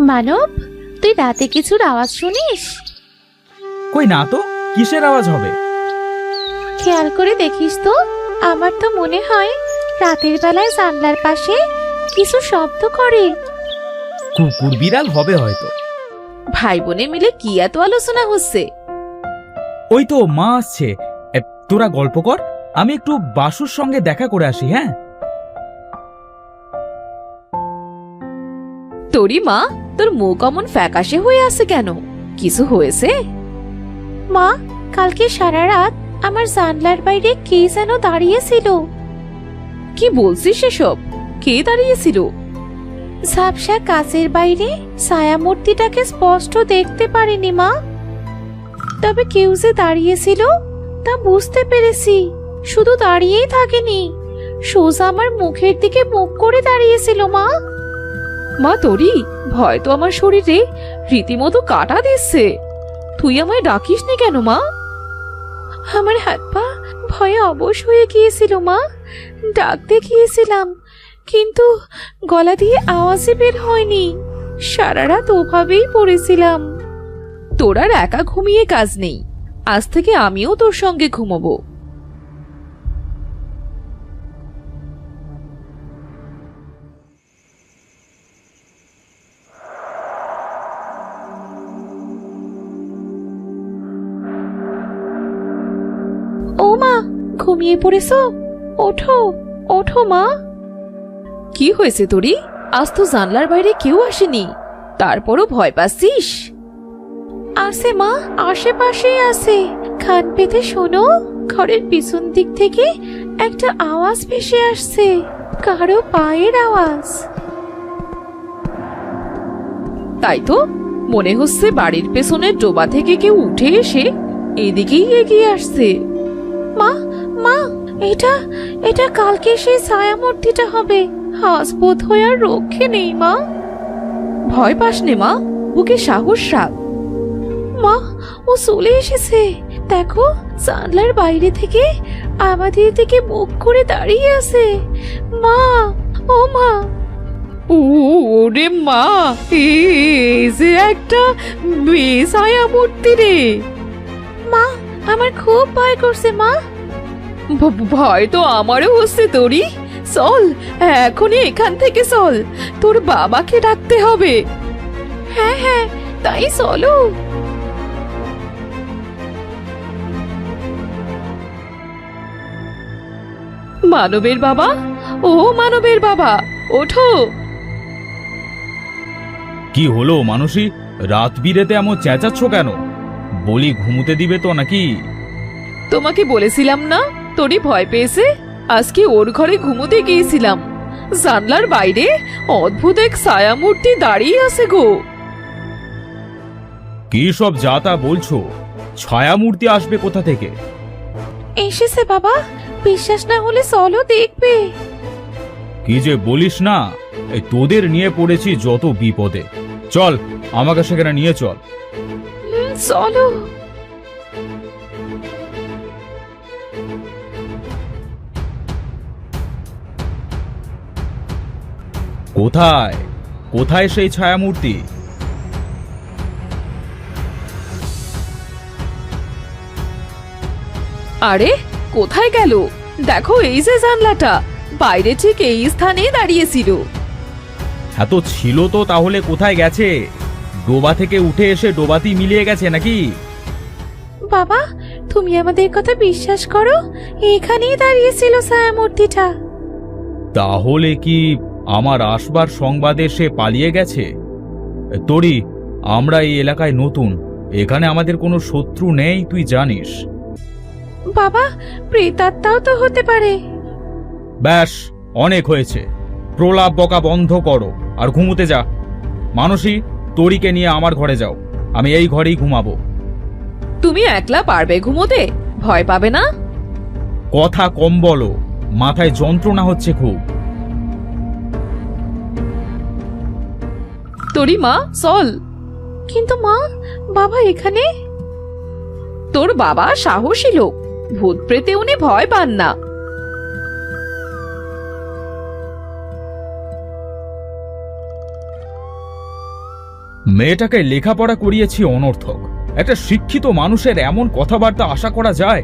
মানব, তুই রাতে কিছুর আওয়াজ শুনিস? কই না তো, কিসের আওয়াজ হবে? খেয়াল করে দেখিস তো। আমার তো মনে হয় রাতের বেলায় জানলার পাশে কিছু শব্দ করে। কুকুর বিড়াল হবে হয়তো। ভাই বোনে মিলে কি এত আলোচনা হচ্ছে? ওই তো মা আসছে। তোরা গল্প কর, আমি একটু বাসুর সঙ্গে দেখা করে আসি। হ্যাঁ, তোরি মা, তোর মুখ অমন ফ্যাকাশে হয়ে আছে কেন? কিছু হয়েছে? মা, কালকে সারা রাত আমার জানলার বাইরে কে যেন দাঁড়িয়েছিল। কি বলছিস এসব? কে দাঁড়িয়েছিল? ঝাপসা কাচের বাইরে ছায়ামূর্তিটাকে স্পষ্ট দেখতে পারিনি মা, তবে কেউ যে দাঁড়িয়েছিল তা বুঝতে পেরেছি। শুধু দাঁড়িয়েই থাকেনি, সোজা আমার মুখের দিকে মুখ করে দাঁড়িয়েছিল। মা মা তোরি, ভয় তো আমার শরীরে রীতিমতো কাটা দিচ্ছে। তুই আমায় ডাকিসনি কেন মা? আমার হাত পা ভয়ে অবশ হয়ে গিয়েছিল মা। ডাকতে গিয়েছিলাম, কিন্তু গলা দিয়ে আওয়াজই বের হয়নি। সারা রাত ওভাবেই পড়েছিলাম। তোর আর একা ঘুমিয়ে কাজ নেই, আজ থেকে আমিও তোর সঙ্গে ঘুমাবো। ও মা, ঘুমিয়ে পড়েছো? ওঠো ওঠো মা। কি হয়েছে তোরি? আজ তো জানলার বাইরে কেউ আসেনি, তারপরও ভয় পাচ্ছিস? আছে মা, আশেপাশেই আছে। কান পেতে শোনো, ঘরের পিছন দিক থেকে একটা আওয়াজ ভেসে আসছে, কারো পায়ের আওয়াজ। তাই তো মনে হচ্ছে বাড়ির পেছনের ডোবা থেকে কেউ উঠে এসে এদিকেই এগিয়ে আসছে। মা মা, এটা এটা কালকে সেই ছায়ামূর্তিটা হবে। আজ বোধ হয় আর রক্ষে নেই মা। ভয় পাস নে মা, বুকে সাহস রাখ। মা, ও চলে এসেছে। দেখো, জানলার বাইরে থেকে আমাদের দিকে মুখ করে দাঁড়িয়ে আছে। মা, ও মা। ওরে মা, এই যে একটা মেয়ে ছায়ামূর্তি রে। মা, আমার খুব ভয় করছে মা। ভয় তো আমারও হচ্ছে তোরি। চল, এখনই এখান থেকে চল, তোর বাবাকে ডাকতে হবে। হ্যাঁ হ্যাঁ, তাই চলো। মানবের বাবা, ও মানবের বাবা, ওঠো। কি হলো মানসী, রাত বিরেতে এমন চেঁচাচ্ছ কেন? বলি ঘুমোতে দিবে তো নাকি? তোমাকে বলেছিলাম না তোরই ভয় পেয়েছে। আজকে ওর ঘরে ঘুমোতে গিয়েছিলাম, জানলার বাইরে অদ্ভুত এক ছায়ামূর্তি দাঁড়িয়ে আছে গো। কি সব যা তা বলছো? ছায়ামূর্তি আসবে কোথা থেকে? এসেছে বাবা, বিশ্বাস না হলে চলো দেখবে। কি যে বলিস না, এই তোদের নিয়ে পড়েছি যত বিপদে। চল, আমাকে সেখানে নিয়ে চল। চলো। কোথায় কোথায় সেই ছায়ামূর্তি? আরে কোথায় গেল? দেখো, এই যে জানলাটা, বাইরে ঠিক এই স্থানেই দাঁড়িয়েছিল। এত ছিল তো তাহলে কোথায় গেছে? ডোবা থেকে উঠে এসে ডোবাতেই মিলিয়ে গেছে নাকি? বাবা, তুমি আমাদের কথা বিশ্বাস করো, এখানেই দাঁড়িয়েছিল ছায়ামূর্তিটা। তাহলে কি আমার আসবার সংবাদে সে পালিয়ে গেছে? তোরি, আমরা এই এলাকায় নতুন, এখানে আমাদের কোনো শত্রু নেই, তুই জানিস। বাবা, প্রেতাত্মাও তো হতে পারে। ব্যাস, অনেক হয়েছে। প্রলাপ বকা বন্ধ করো আর ঘুমোতে যা। মানসী, তোরিকে নিয়ে আমার ঘরে যাও, আমি এই ঘরেই ঘুমাবো। তুমি একলা পারবে ঘুমোতে? ভয় পাবে না? কথা কম বলো, মাথায় যন্ত্রণা হচ্ছে খুব। তোরি মা, চল। কিন্তু মা, বাবা এখানে? তোর বাবা সাহসী লোক, ভূত প্রেতে উনি ভয় পান না। মেয়েটাকে লেখাপড়া করিয়েছি অনর্থক। একটা শিক্ষিত মানুষের এমন কথাবার্তা আশা করা যায়?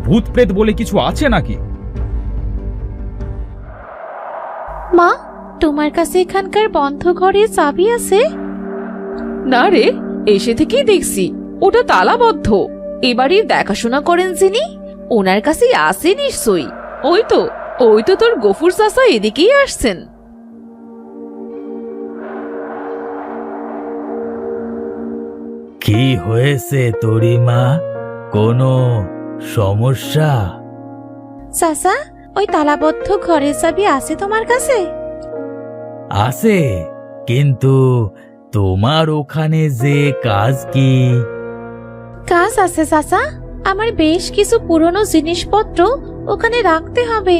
ভূত প্রেত বলে কিছু আছে নাকি? মা, তোমার কাছে এখানকার বন্ধ ঘরের চাবি আছে? না রে, এসে থেকেই দেখছি ওটা তালাবদ্ধ। এবাড়ির দেখাশোনা করেন যিনি, ওনার কাছেই আছে নিশ্চয়ই। ওই তো তোর গফুর চাচা এদিকেই আসছেন। কি হয়েছে তোরি মা? কোনো সমস্যা? চাচা, ওই তালাবদ্ধ ঘরের চাবি আছে তোমার কাছে? আছে, কিন্তু তোমার ওখানে যে কাজ কি? কাজ আছে চাচা, আমার বেশ কিছু পুরনো জিনিসপত্র ওখানে রাখতে হবে।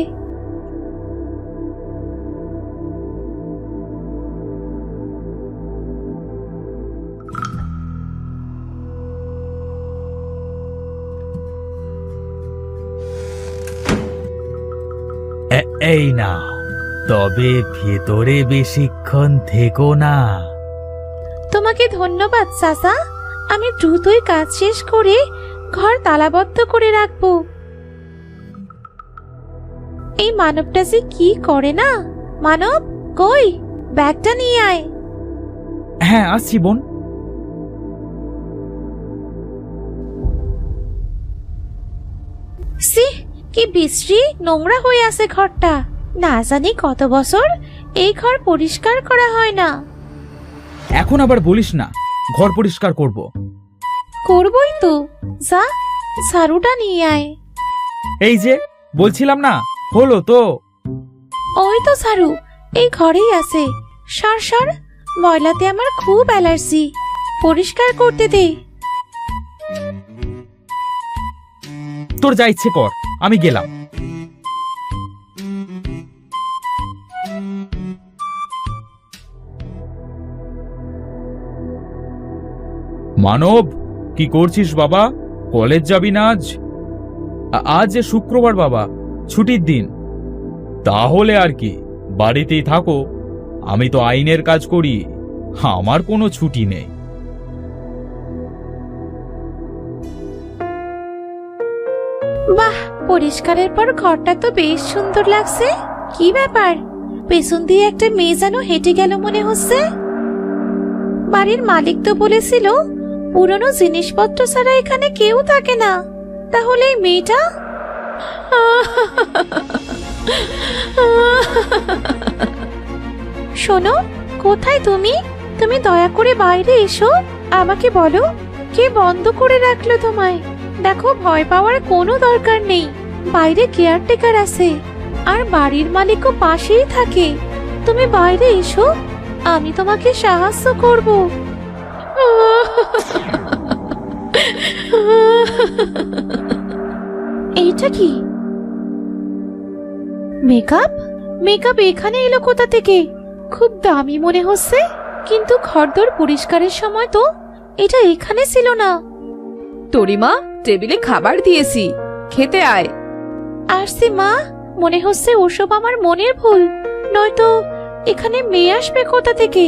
এই না, তবে ভেতরে বেশিক্ষণ থেকো না। তোমাকে ধন্যবাদ চাচা, আমি দ্রুতই কাজ শেষ করে ঘর তালাবদ্ধ করে রাখবো। এই মানবটা যে কি করে না। মানব, কই ব্যাগটা নিয়ে আয়। হ্যাঁ, আসছি বোন। সি, কি বিশ্রী নোংরা হয়ে আছে ঘরটা। না জানি কত বছর এই ঘর পরিষ্কার করা হয় না। এখন আবার বলিস না, ঘর পরিষ্কার করব। করবই তো, যা ঝাড়ুটা নিয়ে আয়। এই যে বলছিলাম না, হলো তো। ওই তো ঝাড়ু, এই ঘরেই আছে। সর সর, ময়লাতে আমার খুব অ্যালার্জি। পরিষ্কার করতে দে। তোর যা ইচ্ছে কর, আমি গেলাম। মানব, কি করছিস বাবা? কলেজ যাবি না আজ? আজ যে শুক্রবার বাবা, ছুটির দিন। তাহলে আর কি, বাড়িতেই থাকো। আমি তো আইনের কাজ করি, আমার কোনো ছুটি নেই। বাহ, পরিষ্কারের পর ঘরটা তো বেশ সুন্দর লাগছে। কি ব্যাপার, পেছন দিয়ে একটা মেয়ে যেন হেঁটে গেল মনে হচ্ছে। বাড়ির মালিক তো বলেছিল পুরনো জিনিসপত্র ছাড়া এখানে কেউ থাকে না। তাহলে এই মেয়েটা? শোনো, কোথায় তুমি? তুমি দয়া করে বাইরে এসো, আমাকে বলো কে বন্ধ করে রাখলো তোমায়। দেখো, ভয় পাওয়ার কোনো দরকার নেই। বাইরে কেয়ারটেকার আছে, আর বাড়ির মালিকও পাশেই থাকে। তুমি বাইরে এসো, আমি তোমাকে সাহায্য করব। এইটা কি? মেকআপ? মেকআপ এখানে এলো কোথা থেকে? খুব দামি মনে হচ্ছে, কিন্তু ঘরদোর পরিষ্কারের সময় তো এটা এখানে ছিল না। তরিমা, টেবিলে খাবার দিয়েছি, খেতে আয়। আসছি মা। মনে হচ্ছে ওসব আমার মনের ভুল, নয়তো এখানে মেয়ে আসবে কোথা থেকে?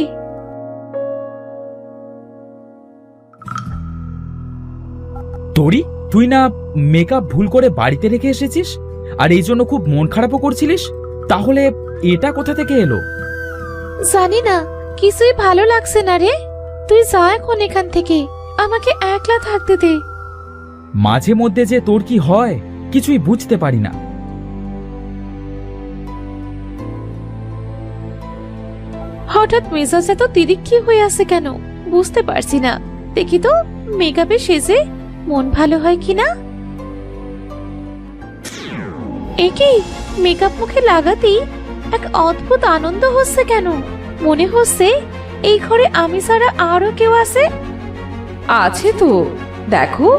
তোরি, তুই না মেকআপ ভুল করে বাড়িতে রেখে এসেছিস, আর এই জন্য খুব মন খারাপও করছিলিস? তাহলে এটা কোথা থেকে এলো? জানি না, কিছুই ভালো লাগছে না রে। তুই যা এখন এখান থেকে, আমাকে একলা থাকতে দে। মাঝে মধ্যে যে তোর কি হয় কিছুই বুঝতে পারি না। হঠাৎ মেজাজ এত তিরিক্ষি হয়ে আছে কেন বুঝতে পারছি না। দেখি তো মেকআপে সেজে মন ভালো হয় কিনা। একি, মেকআপ মুখে লাগাতেই এক অদ্ভুত আনন্দ হচ্ছে কেন? মনে হচ্ছে এই ঘরে আমি ছাড়া আরো কেউ আছে। আছে তো, দেখো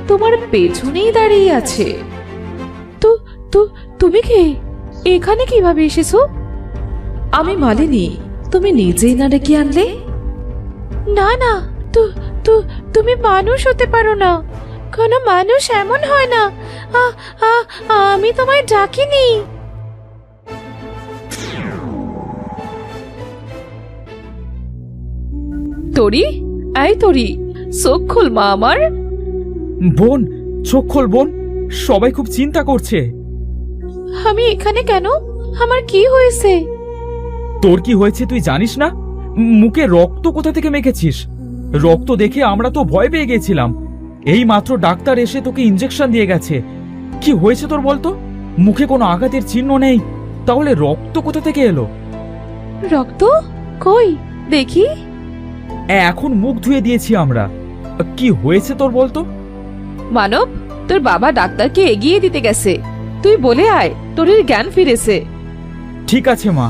তোমার পেছনেই দাঁড়িয়ে আছে। তো তো তুমি কে? এখানে কিভাবে এসেছো? আমি মালিনী, তুমি নিজেই না ডেকে আনলে? না না, তো তো তুমি মানুষ হতে পারো না। কোনো মানুষ এমন হয় না। আ আ আমি তোমায় ডাকিনি। তরি, এই তরি, চোখ খোল মা আমার। বোন, চোখ খোল বোন, সবাই খুব চিন্তা করছে। আমি এখানে কেন? আমার কি হয়েছে? তোর কি হয়েছে তুই জানিস না? মুখে রক্ত কোথা থেকে মেখেছিস? রক্ত দেখে আমরা তো ভয় পেয়ে গেছিলাম। এই মাত্র ডাক্তার এসে তোকে ইঞ্জেকশন দিয়ে গেছে। কি হয়েছে তোর বলতো? মুখে কোনো আঘাতের চিহ্ন নেই, তাহলে রক্ত কোথা থেকে এলো? রক্ত কই দেখি। এখন মুখ ধুয়ে দিয়েছি আমরা। কি হয়েছে তোর বলতো? মানব, তোর বাবা ডাক্তারকে এগিয়ে দিতে গেছে, তুই বলে আয় তোরের জ্ঞান ফিরেছে। ঠিক আছে মা।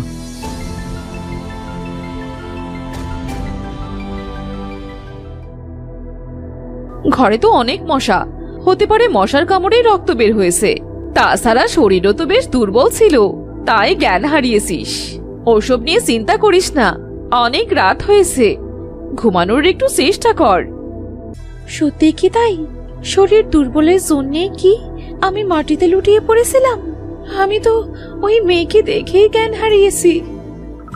ঘরে তো অনেক মশা, হতে পারে মশার কামড়েই রক্ত বের হয়েছে। তাছাড়া শরীরও তো বেশ দুর্বল ছিল, তাই জ্ঞান হারিয়েছিস। ওসব নিয়ে চিন্তা করিস না, অনেক রাত হয়েছে, ঘুমানোর একটু চেষ্টা কর। সত্যি কি তাই? শরীর দুর্বলের জন্যে কি আমি মাটিতে লুটিয়ে পড়েছিলাম? আমি তো ওই মেয়েকে দেখেই জ্ঞান হারিয়েছি।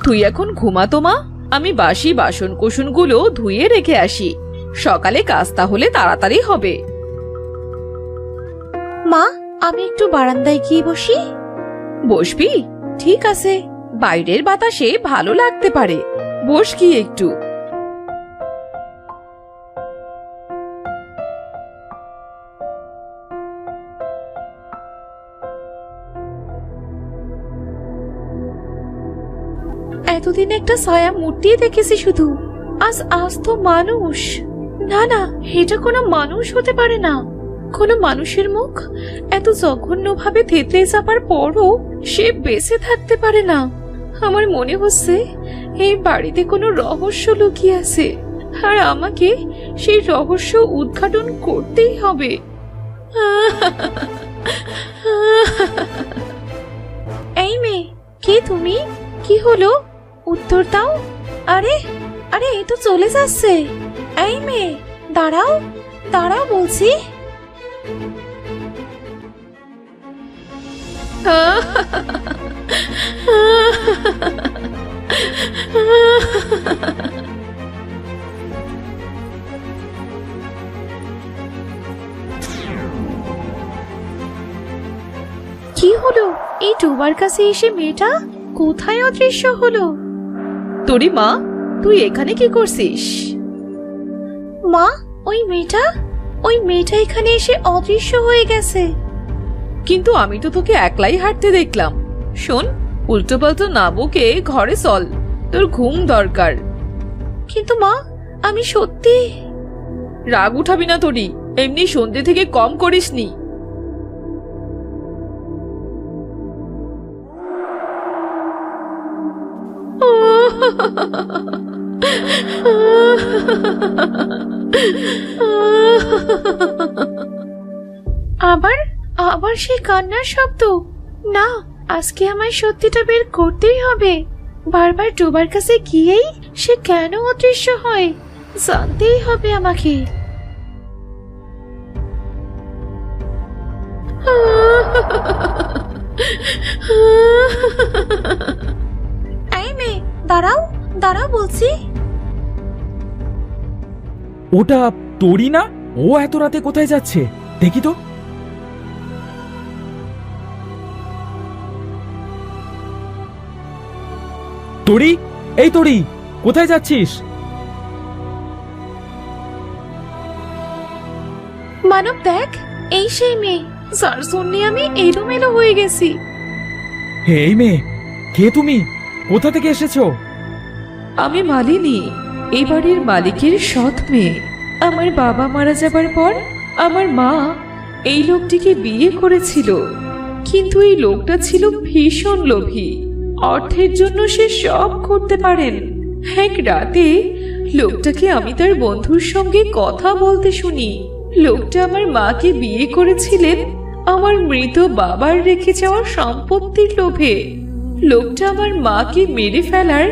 তুই এখন ঘুমাতো মা, আমি বাসি বাসন কুসনগুলো ধুয়ে রেখে আসি, সকালে কাজ তাহলে তাড়াতাড়ি হবে। মা, আমি একটু বারান্দায় গিয়ে বসি। বসবি? ঠিক আছে, বাইরের বাতাসে ভালো লাগতে পারে, বস কি একটু। এতদিন একটা ছায়া মূর্তি দেখেছি শুধু, আজ আজ তো মানুষ। না না, এটা কোনো মানুষ হতে পারে না। কোনো মানুষের মুখ এত জঘন্যভাবে থেতলে যাবার পরও সে বেঁচে থাকতে পারে না। আমার মনে হচ্ছে এই বাড়িতে কোনো রহস্য লুকিয়ে আছে, আর আমাকে সেই রহস্য উদ্ঘাটন করতেই হবে। এই মেয়ে, কে তুমি? কি হলো? উত্তর দাও। আরে আরে, এই তো চলে যাচ্ছে। এই মেয়ে, দাঁড়াও দাঁড়াও বলছি। কি হলো? এই ডোবার কাছে এসে মেয়েটা কোথায় অদৃশ্য হলো? তোরি মা, তুই এখানে কি করছিস? মা, ওই মেয়েটা এখানে এসে অদৃশ্য হয়ে গেছে। কিন্তু আমি তো তোকে একলাই হাঁটতে দেখলাম। শোন, উল্টো পাল্টো না বকে ঘরে চল, তোর ঘুম দরকার। কিন্তু মা, আমি সত্যি। রাগ উঠাবি না তোরি, এমনি সন্ধ্যে থেকে কম করিসনি। আবার আবার সেই কান্নার শব্দ। না, আজকে আমায় সত্যিটা বের করতেই হবে। বারবার ডোবার কাছে গিয়েই সে কেন অদৃশ্য হয় জানতেই হবে আমাকে। এই মেয়ে, দাঁড়াও দাঁড়াও বলছি। ওটা তোরই না? ও এত রাতে কোথায় যাচ্ছে দেখি তো। তোরি, এই তোরি, কোথায় যাচ্ছিস? মানব দেখ, এই সেই মেয়ে যার জন্য আমি এলোমেলো হয়ে গেছি। হে, এই মেয়ে কে? তুমি কোথা থেকে এসেছো? আমি মালিনী, এই বাড়ির মালিকের সৎ মেয়ে। আমার বাবা মারা যাবার পর আমার মা এই লোকটিকে বিয়ে করেছিল, কিন্তু এই লোকটা ছিল ভীষণ লোভী। অর্থের জন্য সে সব করতে পারেন। এক রাতে লোকটাকে আমি তার বন্ধুর সঙ্গে কথা বলতে শুনি। লোকটা আমার মাকে বিয়ে করেছিলেন আমার মৃত বাবার রেখে যাওয়া সম্পত্তির লোভে। লোকটা আমার মাকে মেরে ফেলার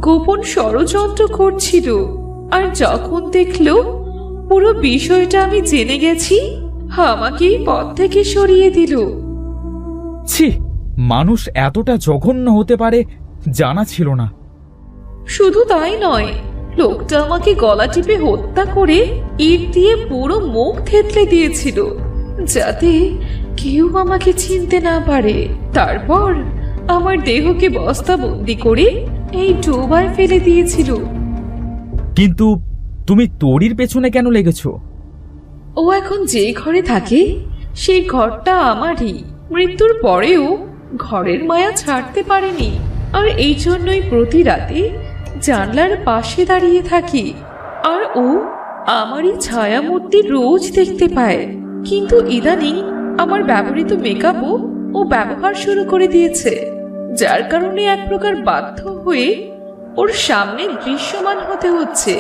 গোপন ষড়যন্ত্র করছিল। আর যখন দেখলো পুরো বিষয়টা আমি জেনে গেছি, আমাকেই পথ থেকে সরিয়ে দিল। ছি, মানুষ এতটা জঘন্য হতে পারে জানা ছিল না। শুধু তাই নয়, লোকটা আমাকে গলা টিপে হত্যা করে ইট দিয়ে পুরো মুখ থেতলে দিয়েছিল, যাতে কেউ আমাকে চিনতে না পারে। তারপর আমার দেহকে বস্তাবন্দি করে এই ডোবায় ফেলে দিয়েছিল। কিন্তু তুমি তরির পেছনে কেন লেগেছো? ও এখন যে ঘরে থাকে সেই ঘরটা আমারই। মৃত্যুর পরেও ঘরের মায়া ছাড়তে পারেনি, আর এই জন্যই প্রতি রাতে জানলার পাশে দাঁড়িয়ে থাকি। আর ও আমারই ছায়া মূর্তি রোজ দেখতে পায়। কিন্তু ইদানিং আমার ব্যবহৃত মেকআপও ও ব্যবহার শুরু করে দিয়েছে, যার কারণে এক প্রকার বাধ্য হয়ে ওর সামনে দৃশ্যমান হতে হচ্ছে।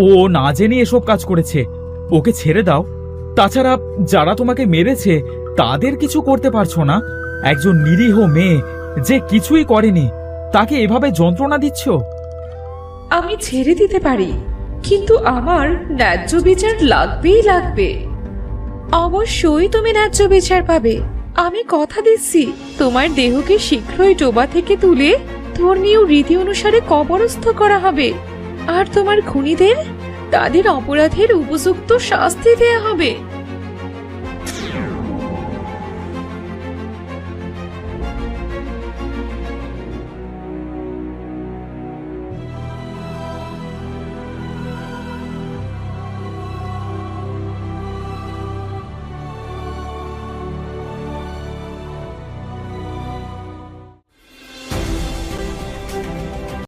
ও না জেনে এসব কাজ করেছে, ওকে ছেড়ে দাও। তাছাড়া যারা তোমাকে মেরেছে তাদের কিছু করতে পারছো না। একজন নিরীহ মেয়ে যে কিছুই করেনি, তাকে এভাবে যন্ত্রণা দিচ্ছ। আমি ছেড়ে দিতে পারি, কিন্তু আমার ন্যায্য বিচার লাগবেই লাগবে। অবশ্যই তুমি ন্যায্য বিচার পাবে। আমি কথা দিচ্ছি, তোমার দেহকে শীঘ্রই ডোবা থেকে তুলে ধর্মীয় রীতি অনুসারে কবরস্থ করা হবে, আর তোমার খুনিদের তাদের অপরাধের উপযুক্ত শাস্তি দেয়া হবে।